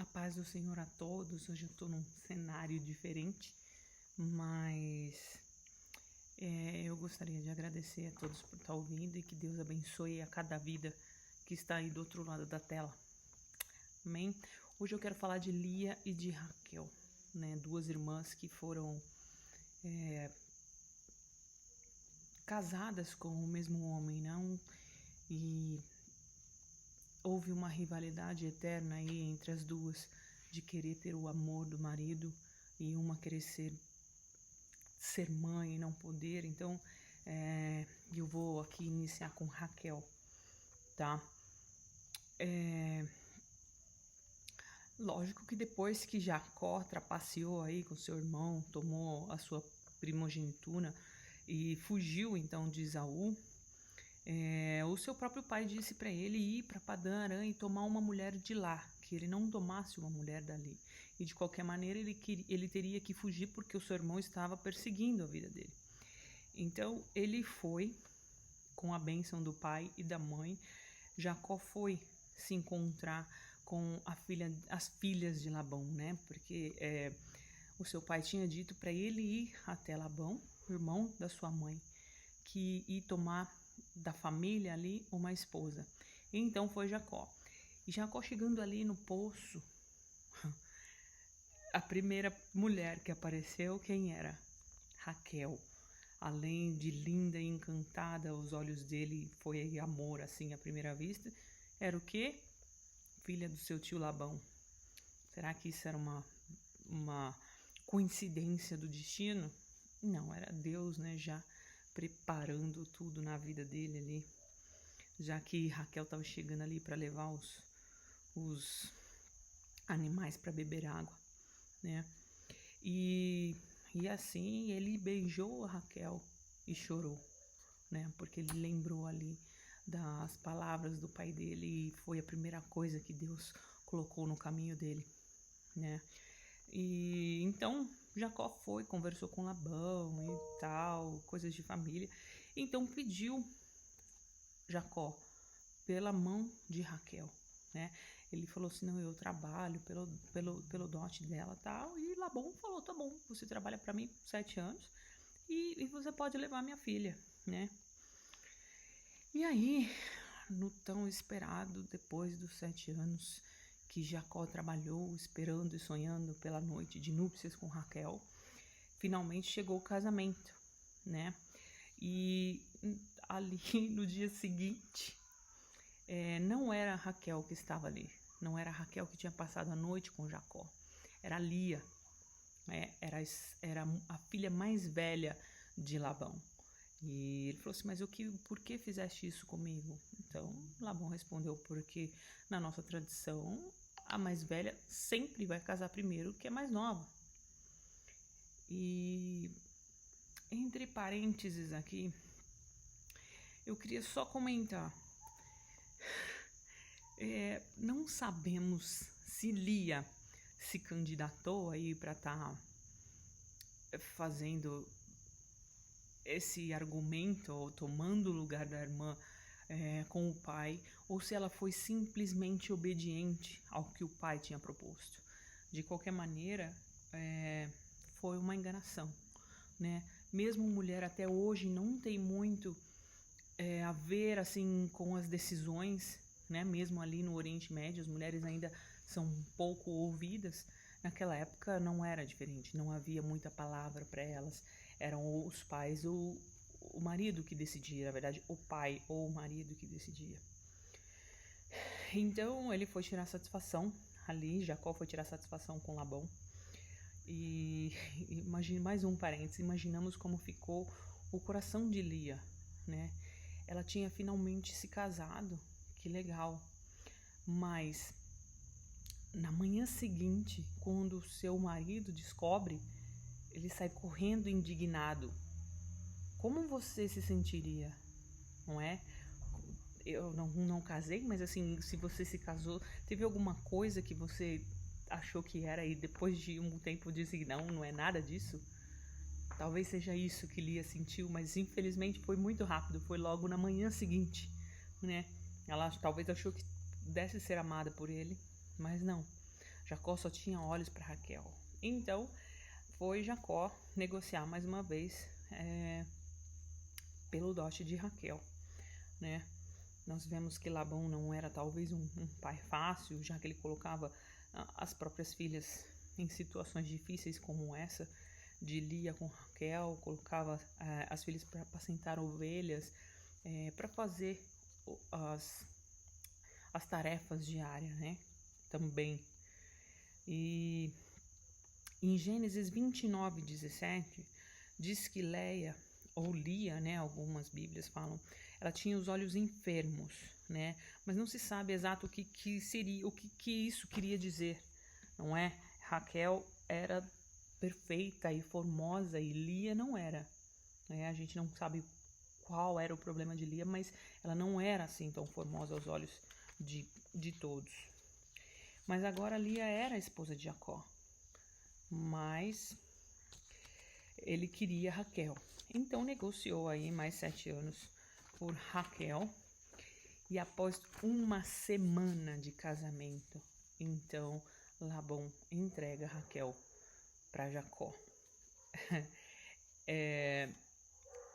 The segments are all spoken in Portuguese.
A paz do Senhor a todos. Hoje eu estou num cenário diferente, mas eu gostaria de agradecer a todos por estar ouvindo e que Deus abençoe a cada vida que está aí do outro lado da tela. Amém? Hoje eu quero falar de Lia e de Raquel, né? Duas irmãs que foram casadas com o mesmo homem, não? E houve uma rivalidade eterna aí entre as duas, de querer ter o amor do marido e uma querer ser mãe e não poder. Então, eu vou aqui iniciar com Raquel, tá? Lógico que depois que Jacó trapaceou aí com seu irmão, tomou a sua primogenitura e fugiu então de Esaú, o seu próprio pai disse para ele ir para Padã Arã e tomar uma mulher de lá, que ele não tomasse uma mulher dali. E de qualquer maneira ele teria que fugir porque o seu irmão estava perseguindo a vida dele. Então ele foi, com a bênção do pai e da mãe. Jacó foi se encontrar com as filhas de Labão, né? Porque o seu pai tinha dito para ele ir até Labão, irmão da sua mãe, que ir tomar da família ali uma esposa. E então foi Jacó. E Jacó chegando ali no poço, a primeira mulher que apareceu, quem era? Raquel. Além de linda e encantada aos olhos dele, foi amor assim à primeira vista. Era o quê? Filha do seu tio Labão. Será que isso era uma coincidência do destino? Não, era Deus, né, já preparando tudo na vida dele ali, já que Raquel estava chegando ali para levar os animais para beber água, né? E assim ele beijou a Raquel e chorou, né? Porque ele lembrou ali das palavras do pai dele e foi a primeira coisa que Deus colocou no caminho dele, né? E então Jacó foi, conversou com Labão e tal, coisas de família. Então pediu Jacó pela mão de Raquel, né? Ele falou assim, não, eu trabalho pelo dote dela e tal. E Labão falou, tá bom, você trabalha para mim 7 anos e você pode levar minha filha, né? E aí, no tão esperado, depois dos 7 anos que Jacó trabalhou, esperando e sonhando pela noite de núpcias com Raquel, finalmente chegou o casamento, né? E ali no dia seguinte, não era Raquel que estava ali, não era Raquel que tinha passado a noite com Jacó, era Lia, era a filha mais velha de Labão. E ele falou assim, mas por que fizeste isso comigo? Então Labão respondeu, porque na nossa tradição a mais velha sempre vai casar primeiro que a mais nova. E entre parênteses aqui, eu queria só comentar, não sabemos se Lia se candidatou aí para estar fazendo esse argumento ou tomando o lugar da irmã com o pai, ou se ela foi simplesmente obediente ao que o pai tinha proposto. De qualquer maneira, foi uma enganação, né? Mesmo mulher até hoje não tem muito a ver assim com as decisões, né? Mesmo ali no Oriente Médio, as mulheres ainda são um pouco ouvidas. Naquela época não era diferente, não havia muita palavra para elas. Eram os pais ou o marido que decidia, na verdade, o pai ou o marido que decidia. Então ele foi tirar satisfação ali, Jacó foi tirar satisfação com Labão. E imagine mais um parênteses, imaginamos como ficou o coração de Lia, né? Ela tinha finalmente se casado, que legal. Mas na manhã seguinte, quando seu marido descobre, ele sai correndo indignado. Como você se sentiria, não é? Eu não casei, mas assim, se você se casou, teve alguma coisa que você achou que era e depois de um tempo disse não é nada disso? Talvez seja isso que Lia sentiu, mas infelizmente foi muito rápido, foi logo na manhã seguinte, né? Ela talvez achou que pudesse ser amada por ele, mas não. Jacó só tinha olhos para Raquel. Então, foi Jacó negociar mais uma vez pelo dote de Raquel, né? Nós vemos que Labão não era talvez um pai fácil, já que ele colocava as próprias filhas em situações difíceis como essa, de Lia com Raquel, colocava as filhas para apacentar ovelhas, para fazer as tarefas diárias, né? Também. E em Gênesis 29:17, diz que Leia, ou Lia, né? Algumas bíblias falam, ela tinha os olhos enfermos, né? Mas não se sabe exato o que seria, o que isso queria dizer, não é? Raquel era perfeita e formosa e Lia não era, né? A gente não sabe qual era o problema de Lia, mas ela não era assim tão formosa aos olhos de todos. Mas agora Lia era a esposa de Jacó, mas ele queria Raquel. Então negociou aí mais 7 anos por Raquel. E após uma semana de casamento, então Labão entrega Raquel para Jacó.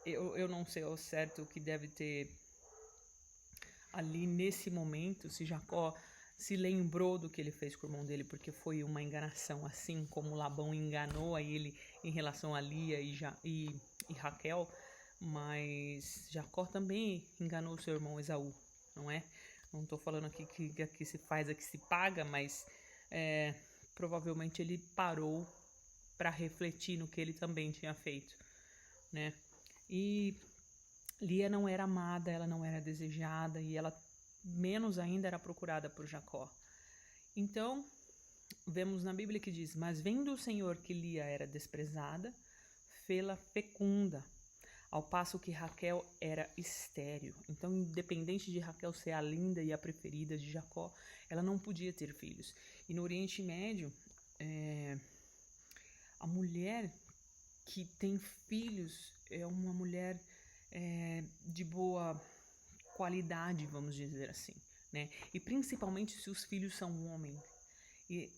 Eu não sei ao certo o que deve ter ali nesse momento, se Jacó se lembrou do que ele fez com o irmão dele, porque foi uma enganação, assim como Labão enganou a ele em relação a Lia e Raquel, mas Jacó também enganou seu irmão Esaú, não é? Não estou falando aqui que aqui se faz, aqui se paga, mas provavelmente ele parou para refletir no que ele também tinha feito, né? E Lia não era amada, ela não era desejada e ela menos ainda era procurada por Jacó. Então, vemos na Bíblia que diz, mas vendo o Senhor que Lia era desprezada, fê-la fecunda, ao passo que Raquel era estéril. Então, independente de Raquel ser a linda e a preferida de Jacó, ela não podia ter filhos. E no Oriente Médio, a mulher que tem filhos é uma mulher de boa qualidade, vamos dizer assim, né? E principalmente se os filhos são homens. E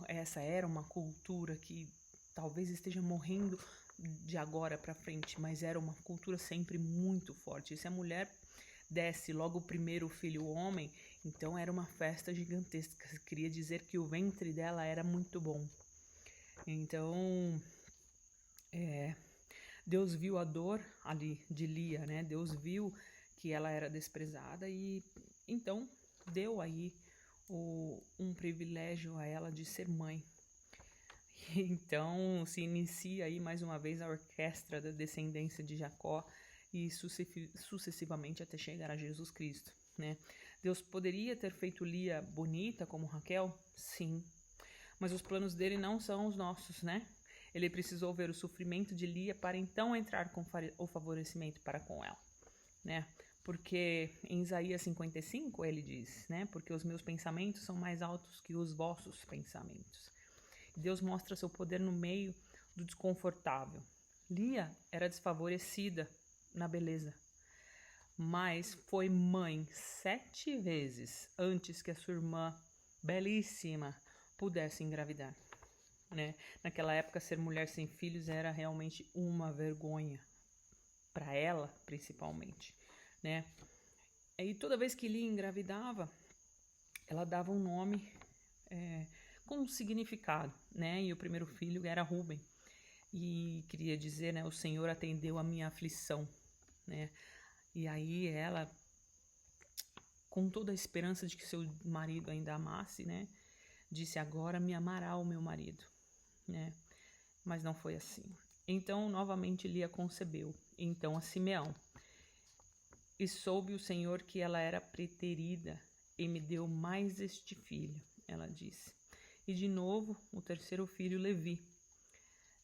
essa era uma cultura que talvez esteja morrendo de agora para frente, mas era uma cultura sempre muito forte. E se a mulher desse logo o primeiro filho homem, então era uma festa gigantesca. Queria dizer que o ventre dela era muito bom. Então, Deus viu a dor ali de Lia, né? Deus viu que ela era desprezada e então deu aí um privilégio a ela de ser mãe. Então se inicia aí mais uma vez a orquestra da descendência de Jacó e sucessivamente até chegar a Jesus Cristo, né? Deus poderia ter feito Lia bonita como Raquel? Sim, mas os planos dele não são os nossos, né? Ele precisou ver o sofrimento de Lia para então entrar com o favorecimento para com ela, né? Porque em Isaías 55 ele diz, né? Porque os meus pensamentos são mais altos que os vossos pensamentos. Deus mostra seu poder no meio do desconfortável. Lia era desfavorecida na beleza, mas foi mãe 7 vezes antes que a sua irmã belíssima pudesse engravidar, né? Naquela época, ser mulher sem filhos era realmente uma vergonha para ela, principalmente, né? E toda vez que Lia engravidava, ela dava um nome com um significado, né? E o primeiro filho era Rúben. E queria dizer, né? O Senhor atendeu a minha aflição, né? E aí ela, com toda a esperança de que seu marido ainda amasse, né? Disse, agora me amará o meu marido, né? Mas não foi assim. Então, novamente, Lia concebeu. Então, a Simeão. E soube o Senhor que ela era preterida e me deu mais este filho, ela disse. E de novo, o terceiro filho, Levi.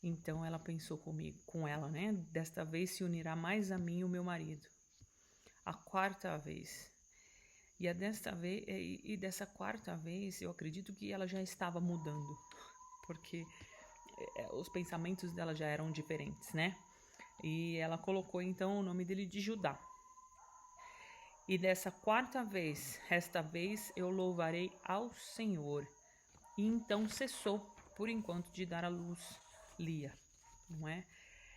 Então ela pensou com ela, né? Desta vez se unirá mais a mim o meu marido. A quarta vez. E dessa quarta vez, eu acredito que ela já estava mudando, porque os pensamentos dela já eram diferentes, né? E ela colocou então o nome dele de Judá. E dessa quarta vez, esta vez eu louvarei ao Senhor. e então cessou, por enquanto, de dar à luz Lia, não é?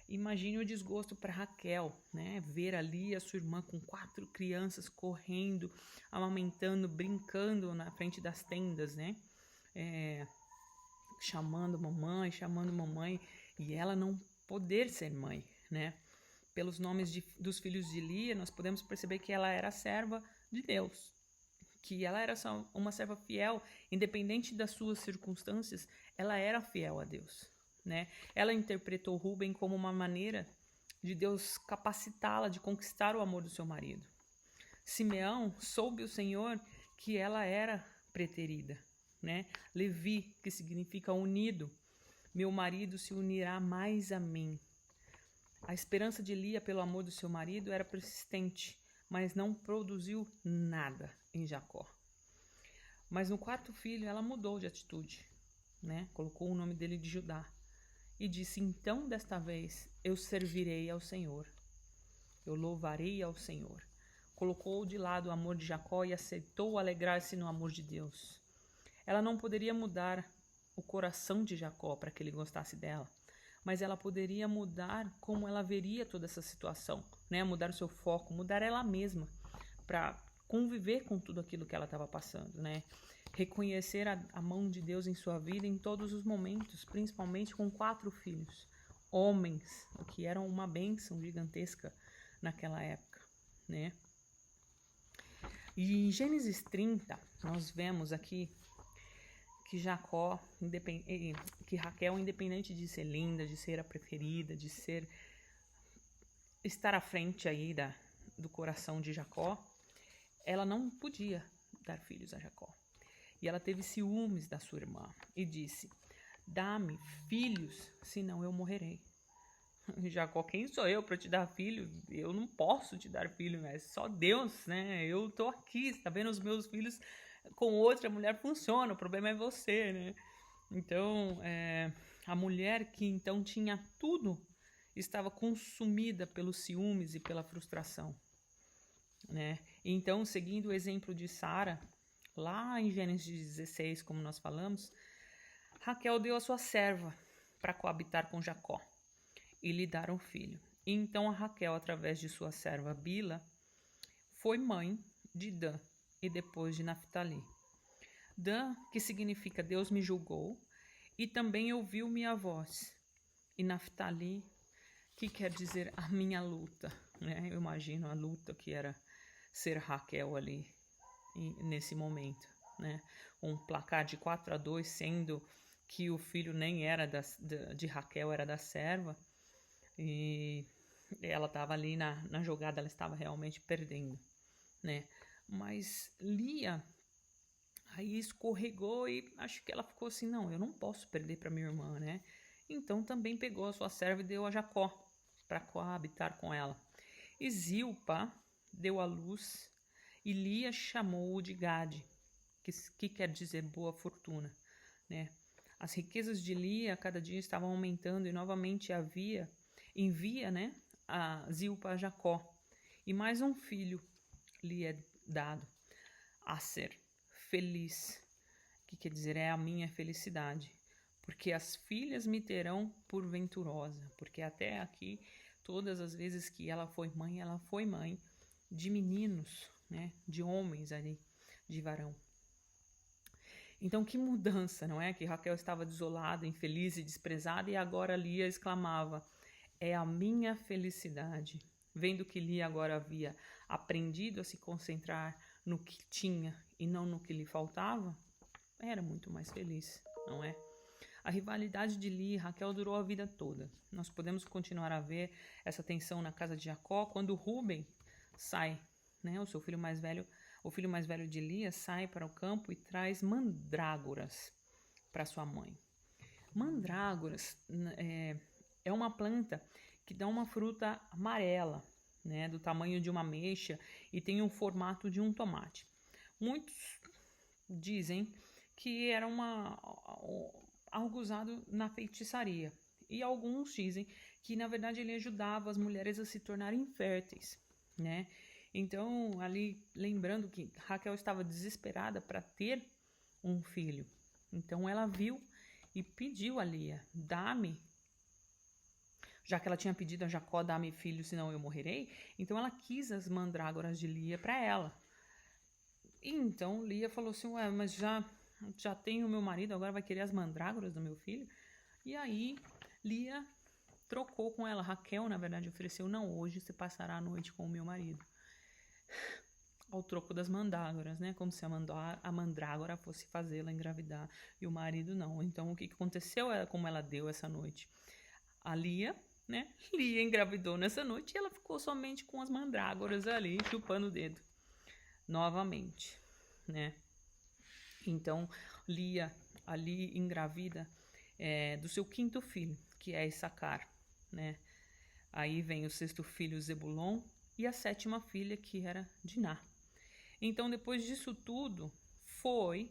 Imagine o desgosto para Raquel, né? Ver ali a sua irmã com 4 crianças correndo, amamentando, brincando na frente das tendas, né? Chamando mamãe, e ela não poder ser mãe, né? Pelos nomes dos filhos de Lia, nós podemos perceber que ela era serva de Deus, que ela era só uma serva fiel, independente das suas circunstâncias, ela era fiel a Deus, né? Ela interpretou Rúben como uma maneira de Deus capacitá-la de conquistar o amor do seu marido. Simeão soube o Senhor que ela era preterida, né? Levi, que significa unido, meu marido se unirá mais a mim. A esperança de Lia pelo amor do seu marido era persistente, mas não produziu nada em Jacó. Mas no 4º filho ela mudou de atitude, né? Colocou o nome dele de Judá e disse: então desta vez eu servirei ao Senhor, eu louvarei ao Senhor. Colocou de lado o amor de Jacó e aceitou alegrar-se no amor de Deus. Ela não poderia mudar o coração de Jacó para que ele gostasse dela, mas ela poderia mudar como ela veria toda essa situação, né? Mudar o seu foco, mudar ela mesma para conviver com tudo aquilo que ela estava passando, né? Reconhecer a mão de Deus em sua vida em todos os momentos, principalmente com 4 filhos, homens, o que era uma bênção gigantesca naquela época, né? E em Gênesis 30, nós vemos aqui que que Raquel, independente de ser linda, de ser a preferida, de estar à frente aí do coração de Jacó, ela não podia dar filhos a Jacó. E ela teve ciúmes da sua irmã e disse: dá-me filhos, senão eu morrerei. Jacó: quem sou eu para te dar filho? Eu não posso te dar filho, é só Deus, né? Eu tô aqui, está vendo, os meus filhos com outra mulher funcionam, o problema é você, né? Então, a mulher que então tinha tudo, estava consumida pelos ciúmes e pela frustração, né? Então, seguindo o exemplo de Sara, lá em Gênesis 16, como nós falamos, Raquel deu a sua serva para coabitar com Jacó e lhe dar um filho. E então a Raquel, através de sua serva Bila, foi mãe de Dan e depois de Naphtali. Dan, que significa Deus me julgou, e também ouviu minha voz. E Naphtali, que quer dizer a minha luta, né? Eu imagino a luta que era ser Raquel ali nesse momento, né? Um placar de 4-2, sendo que o filho nem era de Raquel, era da serva, e ela estava ali na jogada, ela estava realmente perdendo, né? Mas Lia aí escorregou e acho que ela ficou assim: não, eu não posso perder para minha irmã, né? Então também pegou a sua serva e deu a Jacó para coabitar com ela. E Zilpa deu à luz e Lia chamou-o de Gade, que quer dizer boa fortuna, né? As riquezas de Lia cada dia estavam aumentando e novamente envia, né, a Zilpa a Jacó. E mais um filho lhe é dado, Aser, feliz, que quer dizer é a minha felicidade, porque as filhas me terão por venturosa, porque até aqui, todas as vezes que ela foi mãe de meninos, né, de homens ali, de varão. Então que mudança, não é? Que Raquel estava desolada, infeliz e desprezada, e agora Lia exclamava: é a minha felicidade. Vendo que Lia agora havia aprendido a se concentrar no que tinha e não no que lhe faltava, era muito mais feliz, não é? A rivalidade de Lia e Raquel durou a vida toda. Nós podemos continuar a ver essa tensão na casa de Jacó quando Rúben sai, né? O filho mais velho de Lia sai para o campo e traz mandrágoras para sua mãe. Mandrágoras é uma planta que dá uma fruta amarela, né, do tamanho de uma ameixa e tem o formato de um tomate. Muitos dizem que era algo usado na feitiçaria, e alguns dizem que na verdade ele ajudava as mulheres a se tornarem férteis, né? Então, ali lembrando que Raquel estava desesperada para ter um filho, Então ela viu e pediu a Lia: dá-me, já que ela tinha pedido a Jacó: dá-me filho, senão eu morrerei. Então ela quis as mandrágoras de Lia para ela. E então Lia falou assim: ué, mas já tenho meu marido, agora vai querer as mandrágoras do meu filho? E aí Lia trocou com ela. Raquel, na verdade, ofereceu: não, hoje você passará a noite com o meu marido. Ao troco das mandrágoras, né? Como se a mandrágora fosse fazê-la engravidar e o marido não. Então, o que aconteceu como ela deu essa noite? A Lia, né? Lia engravidou nessa noite e ela ficou somente com as mandrágoras ali, chupando o dedo. Novamente, né? Então, Lia ali engravida do seu quinto filho, que é Issacar, né? Aí vem o sexto filho, Zebulon, e a sétima filha, que era Diná. Então, depois disso tudo, foi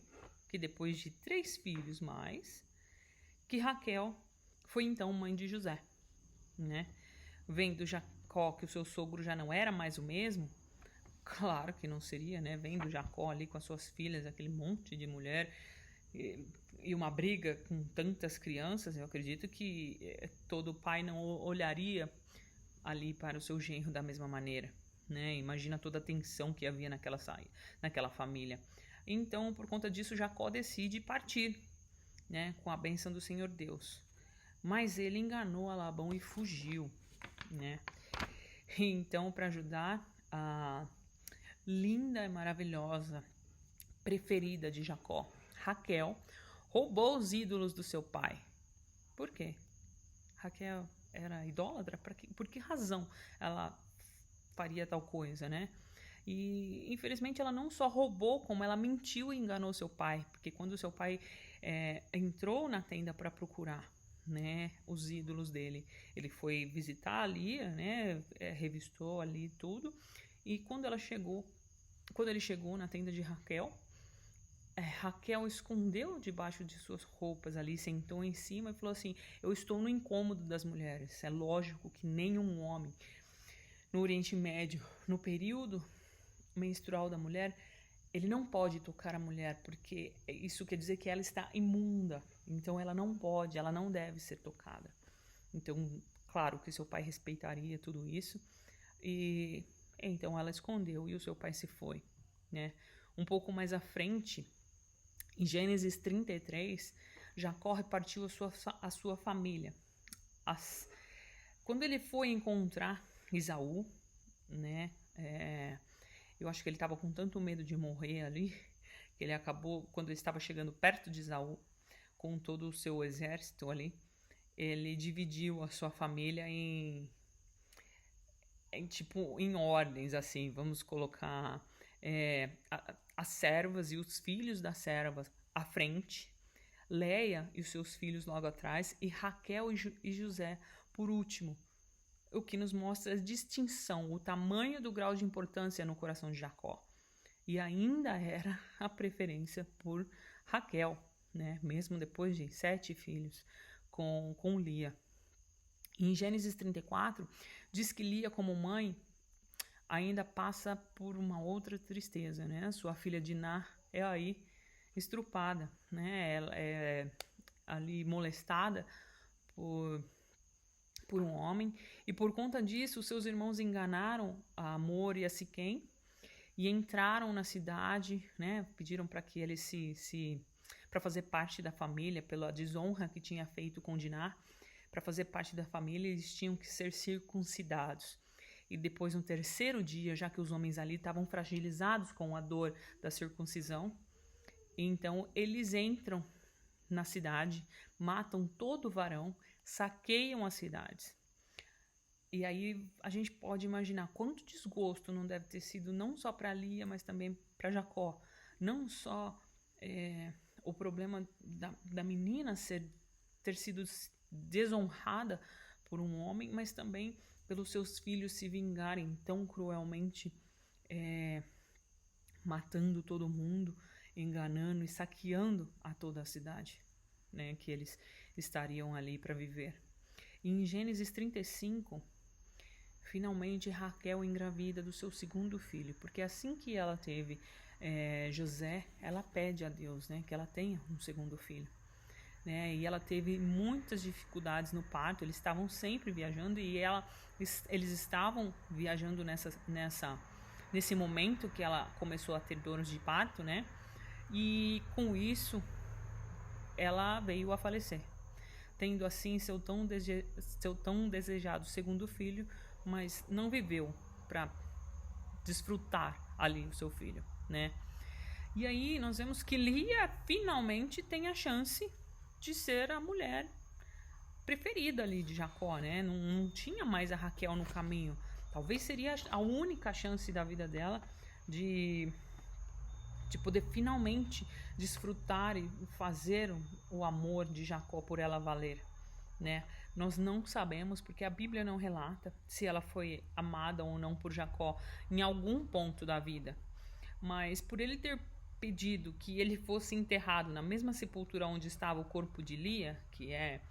que depois de 3 filhos mais, que Raquel foi então mãe de José, né? Vendo Jacó que o seu sogro já não era mais o mesmo, claro que não seria, né? Vendo Jacó ali com as suas filhas, aquele monte de mulher e uma briga com tantas crianças, eu acredito que todo pai não olharia ali para o seu genro da mesma maneira, né? Imagina toda a tensão que havia naquela família. Então, por conta disso, Jacó decide partir, né? Com a bênção do Senhor Deus. Mas ele enganou a Labão e fugiu, né? Então, para ajudar a linda e maravilhosa preferida de Jacó, Raquel, roubou os ídolos do seu pai. Por quê? Raquel era idólatra? Por que razão ela faria tal coisa, né? E infelizmente ela não só roubou, como ela mentiu e enganou seu pai, porque quando seu pai entrou na tenda para procurar, né, os ídolos dele, ele foi visitar ali, né, revistou ali tudo, e quando ele chegou na tenda de Raquel, Raquel escondeu debaixo de suas roupas ali, sentou em cima e falou assim: eu estou no incômodo das mulheres. É lógico que nenhum homem no Oriente Médio, no período menstrual da mulher, ele não pode tocar a mulher, porque isso quer dizer que ela está imunda. Então ela não pode, ela não deve ser tocada. Então, claro que seu pai respeitaria tudo isso. E então ela escondeu e o seu pai se foi, né? Um pouco mais à frente, em Gênesis 33, Jacó repartiu a sua família. Quando ele foi encontrar Esaú, né? Eu acho que ele estava com tanto medo de morrer ali, que ele acabou, quando ele estava chegando perto de Esaú, com todo o seu exército ali, ele dividiu a sua família em ordens, assim, vamos colocar as servas e os filhos das servas à frente, Leia e os seus filhos logo atrás, e Raquel e José por último. O que nos mostra a distinção, o tamanho do grau de importância no coração de Jacó. E ainda era a preferência por Raquel, né? Mesmo depois de 7 filhos com Lia. Em Gênesis 34, diz que Lia, como mãe, ainda passa por uma outra tristeza, né? Sua filha Diná é aí estrupada, né? Ela é ali molestada por um homem, e por conta disso, seus irmãos enganaram a Amor e a Siquém e entraram na cidade, né? Pediram para que ele para fazer parte da família, pela desonra que tinha feito com Diná, para fazer parte da família, eles tinham que ser circuncidados. E depois, no terceiro dia, já que os homens ali estavam fragilizados com a dor da circuncisão, então eles entram na cidade, matam todo o varão, saqueiam as cidades. E aí a gente pode imaginar quanto desgosto não deve ter sido, não só para Lia, mas também para Jacó. Não só o problema da menina ter sido desonrada por um homem, mas também pelos seus filhos se vingarem tão cruelmente, matando todo mundo, enganando e saqueando a toda a cidade, né, que eles estariam ali para viver. E em Gênesis 35, finalmente Raquel engravida do seu segundo filho, porque assim que ela teve José, ela pede a Deus, né, que ela tenha um segundo filho. Né, e ela teve muitas dificuldades no parto, eles estavam sempre viajando e eles estavam viajando nesse momento que ela começou a ter dores de parto, né? E com isso ela veio a falecer, tendo assim seu tão desejado segundo filho, mas não viveu para desfrutar ali o seu filho, né? E aí nós vemos que Lia finalmente tem a chance de ser a mulher preferida ali de Jacó, né? Não tinha mais a Raquel no caminho. Talvez seria a única chance da vida dela de poder finalmente desfrutar e fazer o amor de Jacó por ela valer, né? Nós não sabemos, porque a Bíblia não relata se ela foi amada ou não por Jacó em algum ponto da vida, mas por ele ter pedido que ele fosse enterrado na mesma sepultura onde estava o corpo de Lia, que é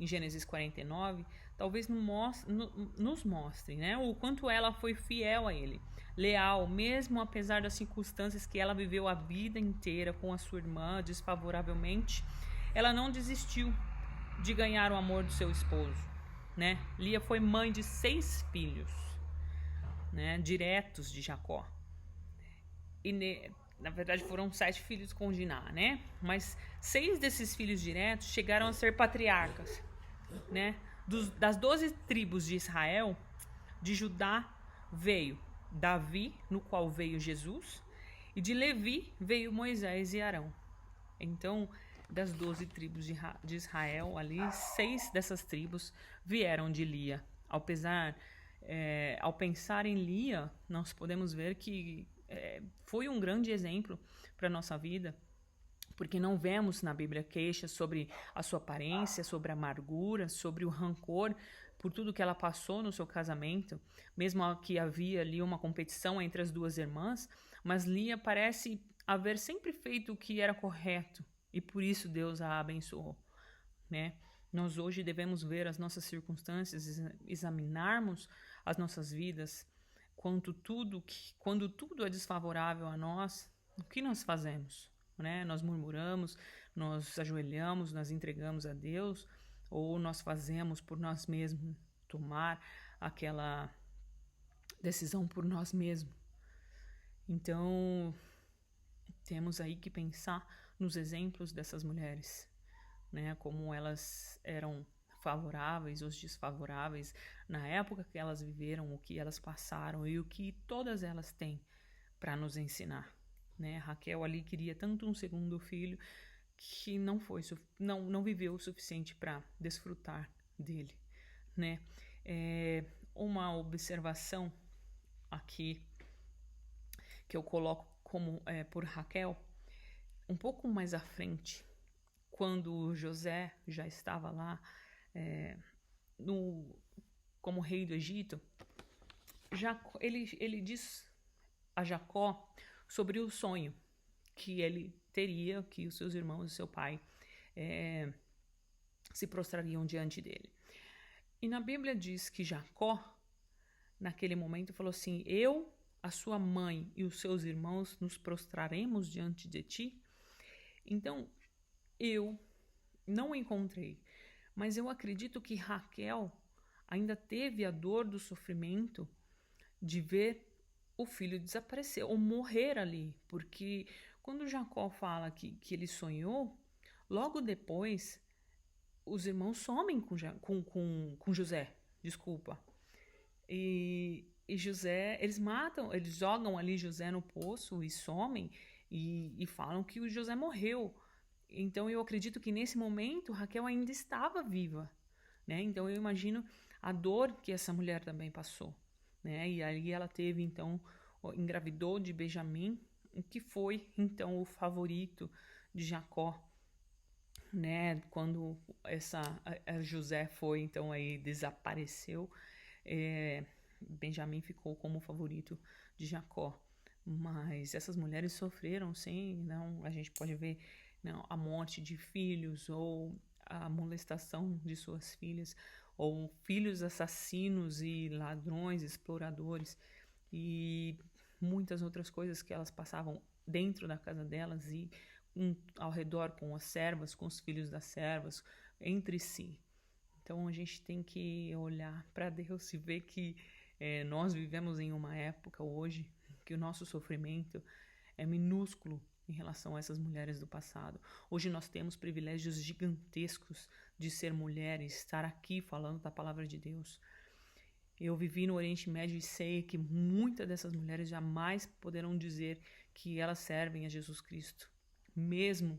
em Gênesis 49, talvez nos mostre, né, o quanto ela foi fiel a ele, leal, mesmo apesar das circunstâncias que ela viveu a vida inteira com a sua irmã desfavoravelmente. Ela não desistiu de ganhar o amor do seu esposo, né? Lia foi mãe de 6 filhos, né, diretos de Jacó. E na verdade foram 7 filhos com Diná, né? Mas 6 desses filhos diretos chegaram a ser patriarcas, né? Das 12 tribos de Israel, de Judá veio Davi, no qual veio Jesus, e de Levi veio Moisés e Arão. Então, das 12 tribos de Israel, ali, 6 dessas tribos vieram de Lia. Ao pensar em Lia, nós podemos ver que foi um grande exemplo para a nossa vida, porque não vemos na Bíblia queixas sobre a sua aparência, sobre a amargura, sobre o rancor por tudo que ela passou no seu casamento, mesmo que havia ali uma competição entre as duas irmãs, mas Lia parece haver sempre feito o que era correto e por isso Deus a abençoou, né? Nós hoje devemos ver as nossas circunstâncias, examinarmos as nossas vidas, quando tudo é desfavorável a nós, o que nós fazemos? Né? Nós murmuramos, nós ajoelhamos, nós entregamos a Deus, ou nós fazemos por nós mesmos, tomar aquela decisão por nós mesmos. Então, temos aí que pensar nos exemplos dessas mulheres, né? Como elas eram favoráveis ou desfavoráveis na época que elas viveram, o que elas passaram e o que todas elas têm para nos ensinar, né? Raquel ali queria tanto um segundo filho que não viveu o suficiente para desfrutar dele, né? Uma observação aqui que eu coloco como por Raquel, um pouco mais à frente, quando José já estava lá como rei do Egito, ele diz a Jacó sobre o sonho que ele teria, que os seus irmãos e seu pai se prostrariam diante dele. E na Bíblia diz que Jacó, naquele momento, falou assim: eu, a sua mãe e os seus irmãos nos prostraremos diante de ti. Então, eu não encontrei, mas eu acredito que Raquel ainda teve a dor do sofrimento de ver o filho desaparecer ou morrer ali, porque quando Jacó fala que ele sonhou, logo depois os irmãos somem com José, desculpa. E José, eles jogam ali José no poço e somem e falam que o José morreu. Então eu acredito que nesse momento Raquel ainda estava viva, né? Então eu imagino a dor que essa mulher também passou, né? E aí ela teve então, engravidou de Benjamim, que foi então o favorito de Jacó, né? Quando a José foi então aí desapareceu, Benjamim ficou como favorito de Jacó. Mas essas mulheres sofreram, sim, não, a gente pode ver, não, a morte de filhos ou a molestação de suas filhas, ou filhos assassinos e ladrões, exploradores e muitas outras coisas que elas passavam dentro da casa delas e ao redor com as servas, com os filhos das servas, entre si. Então a gente tem que olhar para Deus e ver que nós vivemos em uma época hoje que o nosso sofrimento é minúsculo em relação a essas mulheres do passado. Hoje nós temos privilégios gigantescos de ser mulher e estar aqui falando da palavra de Deus. Eu vivi no Oriente Médio e sei que muitas dessas mulheres jamais poderão dizer que elas servem a Jesus Cristo. Mesmo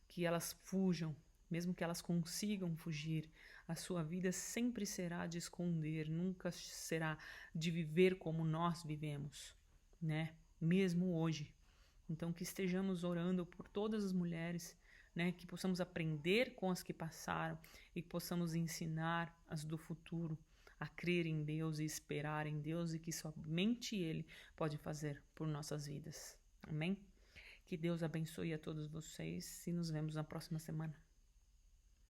que elas fujam, mesmo que elas consigam fugir, a sua vida sempre será de esconder, nunca será de viver como nós vivemos, né? Mesmo hoje. Então, que estejamos orando por todas as mulheres, né? Que possamos aprender com as que passaram e que possamos ensinar as do futuro a crer em Deus e esperar em Deus e que somente Ele pode fazer por nossas vidas. Amém? Que Deus abençoe a todos vocês e nos vemos na próxima semana.